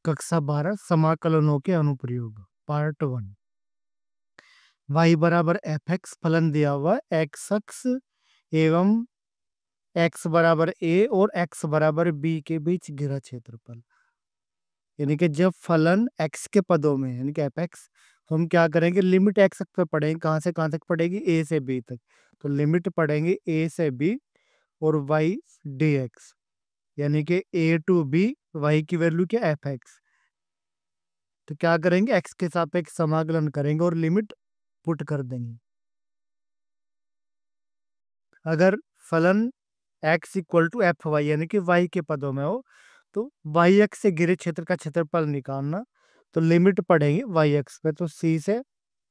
कक्षा 12 समाकलनों के अनुप्रयोग पार्ट 1। y बराबर एफ एक्स फलन दिया हुआ एक्स अक्ष एवं x बराबर a और x बराबर b के बीच घिरा क्षेत्रफल। यानी कि जब फलन x के पदों में यानी कि एफ एक्स, हम क्या करेंगे, लिमिट x तक पे पढ़ेंगे। कहाँ से कहाँ तक पढ़ेगी? a से b तक। तो लिमिट पढ़ेंगे a से b और y dx, यानी कि a टू b, y की वैल्यू क्या? F x. तो क्या करेंगे, x के सापेक्ष समाकलन करेंगे और लिमिट पुट कर देंगे। अगर फलन x equal to f y यानी कि y के पदों में हो तो y अक्ष से घिरे क्षेत्र का क्षेत्रफल निकालना। तो लिमिट पढ़ेंगे y अक्ष पे, तो c से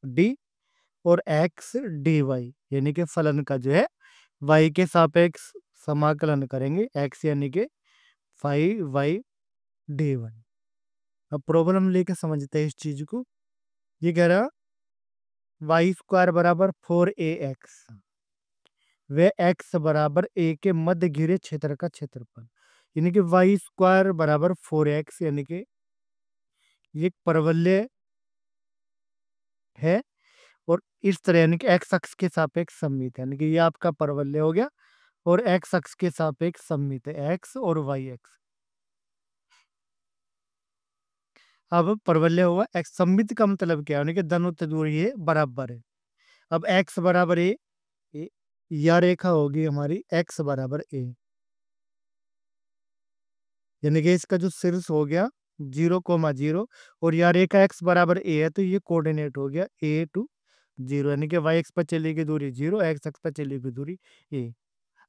d और x dy, यानी कि फलन का जो है y के सापेक्ष समाकलन करेंगे, x यानी कि 5y dy। अब प्रॉब्लम लेके समझते हैं इस चीज को। ये कह रहा वाई स्क्वायर बराबर 4ax, वे x बराबर a के मध्य घिरे क्षेत्र का क्षेत्रफल, यानी कि वाई स्क्वायर बराबर 4x, यानी कि ये एक परवलय है और इस तरह यानी कि x अक्ष के सापेक्ष सममित है, यानी कि ये आपका परवलय हो गया और x अक्ष के सापेक्ष सममित है, x और y अक्ष। अब परवलय हुआ x, सममित का मतलब क्या है? यानी कि दोनों दूरी ये बराबर है। अब x बराबर a, यह रेखा होगी हमारी x बराबर a, यानी कि इसका जो शीर्ष हो गया 0,0 और यह रेखा x बराबर a है, तो ये कोऑर्डिनेट हो गया a टू 0, यानी कि y अक्ष पर चलेगी दूरी 0, x अक्ष पर चलेगी दूरी a।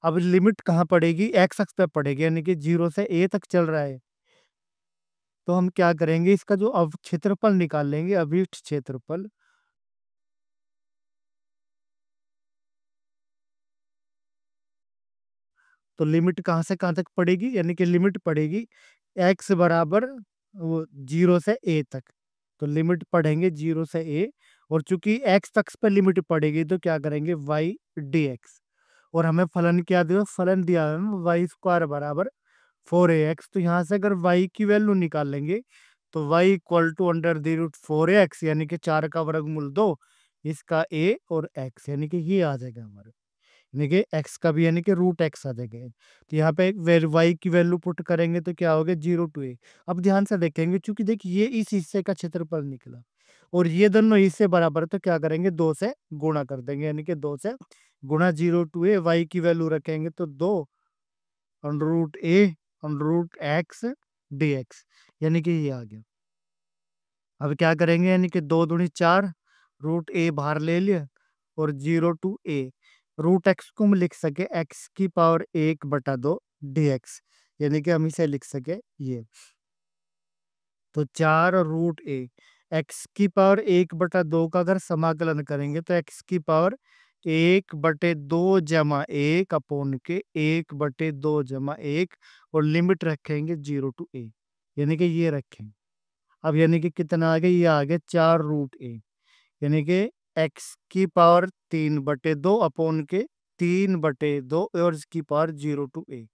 अब लिमिट कहाँ पड़ेगी? x अक्ष पर पड़ेगी, यानी कि 0 से a तक चल रहा है। तो हम क्या करेंगे, इसका जो अब क्षेत्रफल निकाल लेंगे, अभिष्ट क्षेत्रफल। तो लिमिट कहाँ से कहाँ तक पड़ेगी? यानी कि लिमिट पड़ेगी x बराबर 0 से a तक। तो लिमिट पढ़ेंगे 0 से a, और चूंकि x अक्ष पर लिमिट पड़ेगी तो क्या करेंगे, y dx। और हमें फलन क्या दिया? फलन दिया है वाई स्क्वायर बराबर 4ax। तो यहाँ से अगर y की वैल्यू निकाल लेंगे तो y equal to under the root 4ax, यानी कि 4 का वर्गमूल 2, इसका a और x, यानी कि ये आ जाएगा हमारे, यानी कि x का भी यानी कि रूट x आ जाएगा। तो यहाँ पे y की वैल्यू पुट करेंगे तो क्या होगा, 0 टू a। अब ध्यान से देखेंगे, चूंकि देखिए ये इस हिस्से का क्षेत्रफल निकला और ये दोनों हिस्से बराबर है, तो क्या करेंगे, 2 से गुणा कर देंगे, यानी कि 2 से गुणा 0 टू a, y की वैल्यू रखेंगे तो 2 under root a under root x dx, यानी कि ये आ गया। अब क्या करेंगे, यानी कि 2 दूनी 4, रूट a बाहर ले लिया और 0 टू a, रूट x को हम लिख सके x की पावर 1/2 dx, यानी कि हम इसे लिख सके ये। तो 4 रूट a, x की पावर 1/2 का अगर समाकलन करेंगे तो x की पावर 1/2 जमा 1 अपोन के 1/2 जमा 1, और लिमिट रखेंगे 0 टू a, यानी कि ये रखेंगे। अब यानी कि कितना आ गया, ये आ गया 4 रूट a, यानी कि x की पावर 3/2 अपोन के 3/2 और इसकी पावर 0 टू a,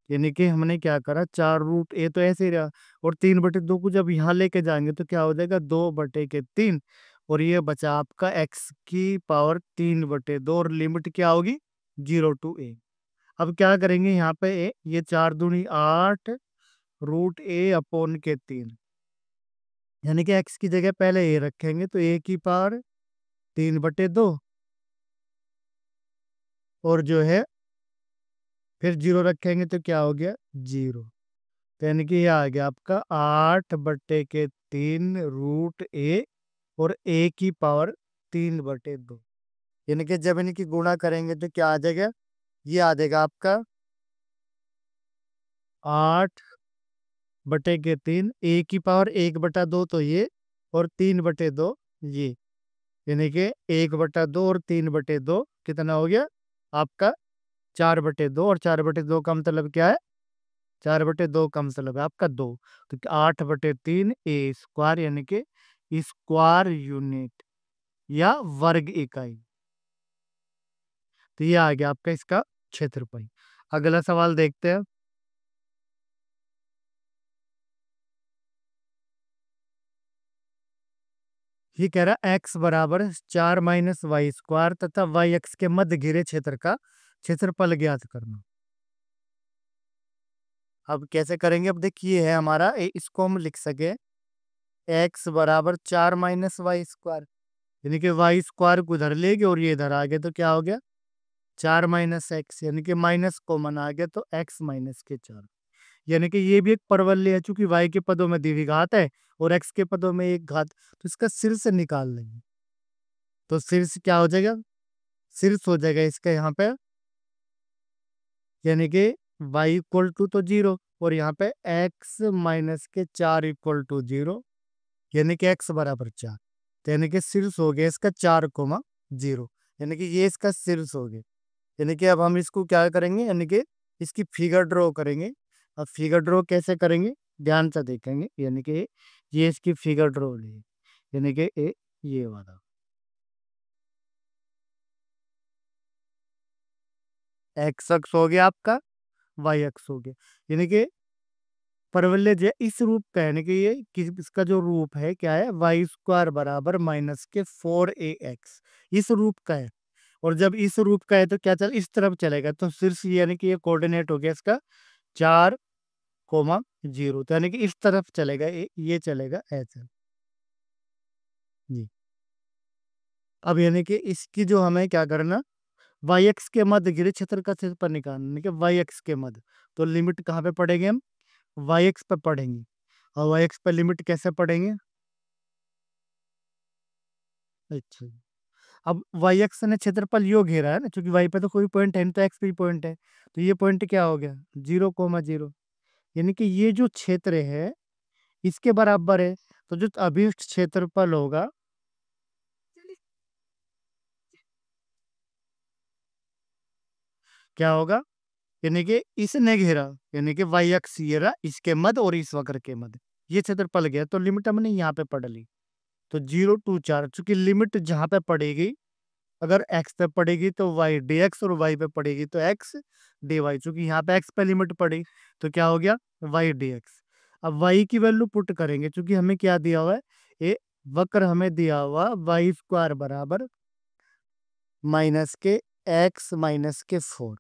यानी कि हमने क्या करा, 4 रूट a तो ऐसे ही रहा, और 3/2 को जब यहाँ लेके जाएंगे तो क्या हो जाएगा, 2/3, और ये बचा आपका x की पावर 3/2 और लिमिट क्या होगी, 0 टू a। अब क्या करेंगे, यहाँ पे ये 4 दूनी 8 रूट a अपोन के 3, यानी कि x की जगह पहले a रखेंगे तो a की पावर 3/2 और जो है फिर 0 रखेंगे तो क्या हो गया, 0। तो यानी कि ये आ गया आपका 8/3 रूट a और a की पावर 3/2, यानी कि जब इनकी गुणा करेंगे तो क्या आ जाएगा, ये आ जाएगा आपका 8/3, a की पावर 1/2 तो ये और 3/2 ये, यानी कि 1/2 और 3/2 कितना हो गया आपका 4/2, और 4/2 का मतलब क्या है, 4/2 का मतलब है आपका 2। तो 8/3 a स्क्वायर, यानी कि स्क्वायर यूनिट या वर्ग इकाई। तो ये आ गया आपका इसका क्षेत्रफल। अगला सवाल देखते हैं। ये कह रहा x बराबर 4 माइनस वाई स्क्वायर तथा वाई एक्स के मध्य घिरे क्षेत्र का क्षेत्रफल ज्ञात करना। अब कैसे करेंगे? अब देखिए है हमारा इसको हम लिख सके x बराबर 4 माइनस वाई स्क्वायर, यानी कि वाई स्क्वायर को उधर ले गए और ये इधर आ गए तो क्या हो गया 4 माइनस एक्स, यानी कि माइनस कॉमन आ गया तो x माइनस के 4, यानी कि ये भी एक परवलय है, चूंकि y के पदों में द्विघात है और x के पदों में एक घात, तो इसका शीर्ष निकाल लेंगे। तो शीर्ष क्या हो जाएगा? शीर्ष हो जाएगा इसका यहाँ पे, यानी कि y इक्वल टू तो 0 और यहाँ पे x माइनस के 4 इक्वल टू 0, यानी कि x बराबर 4, तो यानी कि शीर्ष हो गया इसका 4,0, यानी कि ये इसका शीर्ष हो गया। यानी कि अब हम इसको क्या करेंगे, यानी कि इसकी फिगर ड्रॉ करेंगे। अब फिगर ड्रॉ कैसे करेंगे ध्यान से देखेंगे, यानी कि ये इसकी फिगर ड्रॉ ली, यानी कि ये वाला एक्स अक्ष हो गया आपका, वाई अक्ष हो गया, यानी कि परवलय जो इस रूप का है, यानी कि ये इसका जो रूप है क्या है, वाई स्क्वायर बराबर माइनस के 4ax, इस रूप का है। और जब इस रूप का है तो क्या चल इस तरफ चलेगा, तो शीर्ष यानी कि ये कोऑर्डिनेट हो गया इसका 4,0, तो यानी कि इस तरफ चलेगा, ये चलेगा ऐसे जी। अब यानी कि इसकी जो हमें क्या करना, वाई एक्स के मध्य घिरे क्षेत्र का क्षेत्रफल निकालना, यानी कि वाई एक्स के मध्य, तो लिमिट कहाँ पे पढ़ेंगे हम, वाई एक्स पे पढ़ेंगे। और वाई एक्स पे लिमिट कैसे पढ़ेंगे, अच्छा अब वाई एक्स ने क्षेत्रफल यो घेरा है ना, क्योंकि वाई पे तो कोई पॉइंट है नहीं तो एक्स पे पॉइंट है, तो ये पॉइंट क्या हो गया 0,0, यानी कि ये जो क्षेत्र है इसके बराबर है, तो जो अभिष्ट क्षेत्रफल होगा क्या होगा, यानी कि इसने घेरा, यानी कि वाई एक्स ये रहा इसके मध्य और इस वक्र के मध्य, ये क्षेत्रफल गया, तो लिमिट हमने यहाँ पे पढ़ ली। तो 0 to 4, चूंकि लिमिट जहां पे पड़ेगी, अगर x पे पड़ेगी तो y dx और y पे पड़ेगी तो x dy, चूंकि यहाँ पे x पे लिमिट पड़ी तो क्या हो गया y dx। अब y की वैल्यू पुट करेंगे, चूंकि हमें क्या दिया हुआ है, ये वक्र हमें दिया हुआ वाई स्क्वायर बराबर माइनस के x माइनस के 4,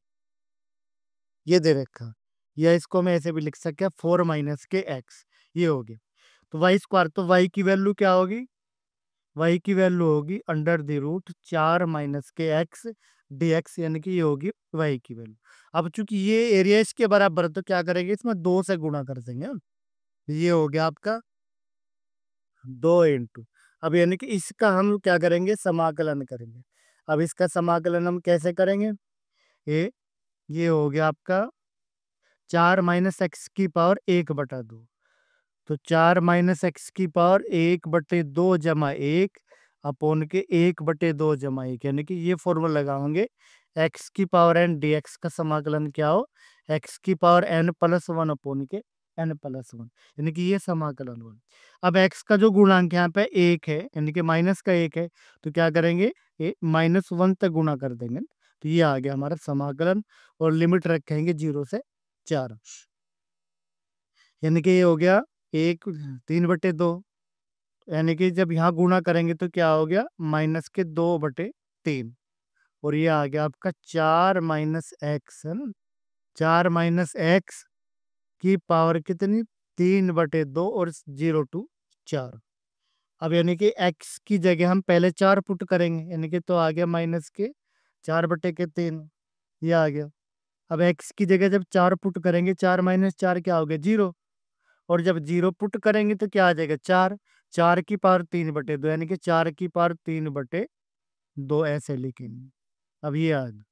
ये दे रखा, या इसको मैं ऐसे भी लिख सकता 4 माइनस के x, ये हो गया। तो वाई स्क्वायर, तो y की वैल्यू क्या होगी, y की वैल्यू होगी अंडर द रूट 4 माइनस के x dx, यानी कि ये होगी y की वैल्यू। अब चूंकि ये एरिया इसके बराबर है तो क्या करेंगे, इसमें 2 से गुणा कर देंगे हम। ये हो गया आपका 2 इंटू, अब यानी कि इसका हम क्या करेंगे समाकलन करेंगे। अब इसका समाकलन हम कैसे करेंगे, ये हो गया आपका 4 माइनस एक्स की पावर 1/2, तो 4 माइनस एक्स की पावर 1/2 जमा 1 अपोन के 1/2 जमा 1, यानी कि ये फॉर्मूला लगाओगे एक्स की पावर एन डी एक्स का समाकलन क्या हो, एक्स की पावर एन प्लस 1 अपोन के n+1, यानी कि ये समाकलन हो। अब एक्स का जो गुणांक यहाँ पे 1 है, यानी कि माइनस का 1 है, तो क्या करेंगे ये -1 तक गुणा कर देंगे, तो ये आ गया हमारा समाकलन, और लिमिट रखेंगे 0 से 4, यानी कि ये हो गया 1 3/2, यानी कि जब यहाँ गुणा करेंगे तो क्या हो गया माइनस के 2/3, और ये आ गया आपका 4 माइनस एक्स है ना, 4 माइनस एक्स की पावर कितनी 3/2 और 0 to 4। अब यानी कि x की जगह हम पहले 4 पुट करेंगे, यानी कि तो आ गया माइनस के 4/3, ये आ गया। अब x की जगह जब 4 पुट करेंगे, 4 माइनस 4 क्या हो गया 0, और जब 0 पुट करेंगे तो क्या आ जाएगा 4, 4 की पावर 3/2, यानी कि 4 की पावर 3/2 ऐसे लिखेंगे। अब ये आ गया,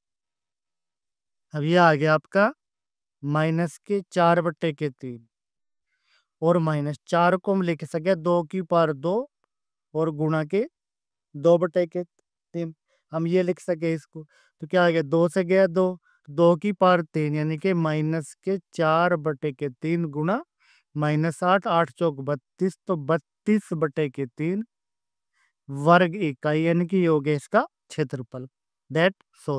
अब ये आ गया आपका माइनस के 4/3, और -4 को हम लिख सके 2 की पावर 2 और गुणा के 2/3, हम ये लिख सके इसको, तो क्या आ गया 2 से गया 2, 2 की पावर 3, यानी कि माइनस के 4/3 गुणा -8, 8 × 4 = 32, तो 32/3 वर्ग इकाई, यानी कि ये हो गया इसका क्षेत्रफल। That solve.